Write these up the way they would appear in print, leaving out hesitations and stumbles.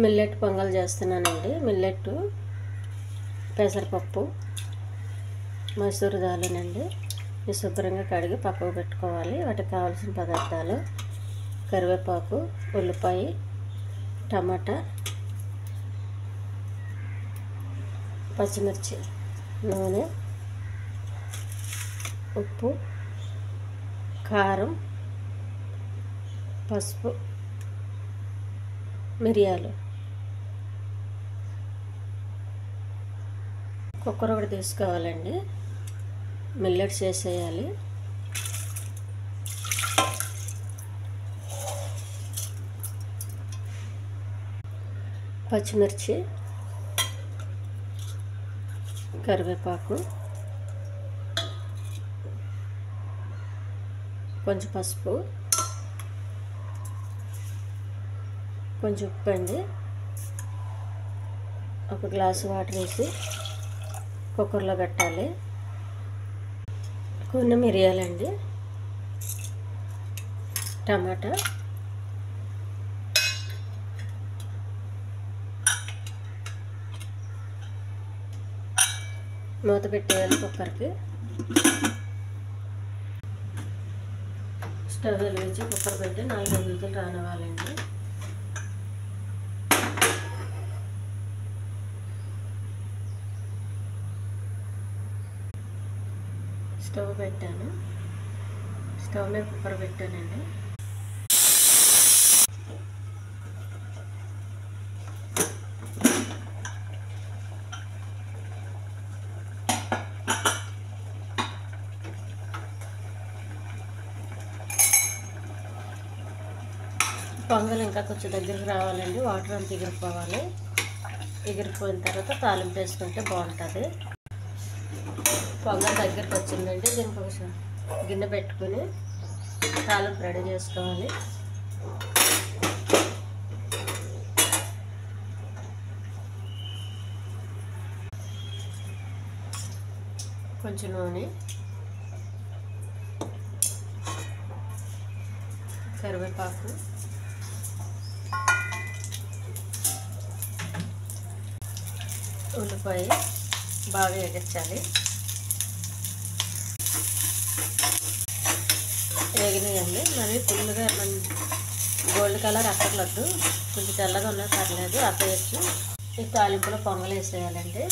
Millet pongal చేస్తున్నానండి. Millet, పెసరపప్పు, మసూర్ దాలునండి. ఇది శుభ్రంగా కడిగి పక్కకు పెట్టుకోవాలి. వాటికి కావాల్సిన పదార్థాలు: కరివేపాకు, ఉల్లిపాయ, టమాటా, పచ్చిమిర్చి, నూనె, ఉప్పు, కారం, పసుపు, మిరియాలు. కుక్కర్ ఒకటి తీసుకోవాలండి. మిల్లెట్స్ వేసేయాలి. పచ్చిమిర్చి, కరివేపాకు, కొంచెం పసుపు, కొంచెం ఉప్పు అండి. ఒక గ్లాసు వాటర్ వేసి కుక్కర్లో పెట్టాలి. కొన్ని మిరియాలండి, టమాటా, మూత పెట్టేయాలి కుక్కర్కి. స్టవ్ వెలిగించి కుక్కర్ పెట్టి 4 విజిల్లు రానివ్వాలండి. స్టవ్ పెట్టాను. స్టవ్ మీద కుక్కర్ పెట్టానండి. పొంగల్ ఇంకా కొంచెం దగ్గరికి రావాలండి. వాటర్ అంతా ఎగిరిపోవాలి. ఎగిరిపోయిన తర్వాత తాలింపు వేసుకుంటే బాగుంటుంది. పొంగల్ దగ్గరికి వచ్చిందండి. దీనికి ఒక గిన్నె పెట్టుకుని తాలింపు రెడీ చేసుకోవాలి. కొంచెం నూనె, కరివేపాకు, ఉల్లిపాయ బాగా వేగించాలి. వేగినాయండి. మరి ఫుల్గా గోల్డ్ కలర్ అక్కర్లొద్దు, కొంచెం తెల్లగా ఉన్నా పర్లేదు, ఆపేయచ్చు. ఈ తాలింపులో పొంగల్ వేసేయాలండి.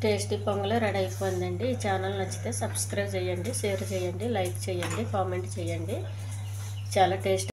టేస్టీ పొంగల్ రెడీ అయిపోయిందండి. ఈ ఛానల్ నచ్చితే సబ్స్క్రైబ్ చేయండి, షేర్ చేయండి, లైక్ చేయండి, కామెంట్ చేయండి. చాలా టేస్టీ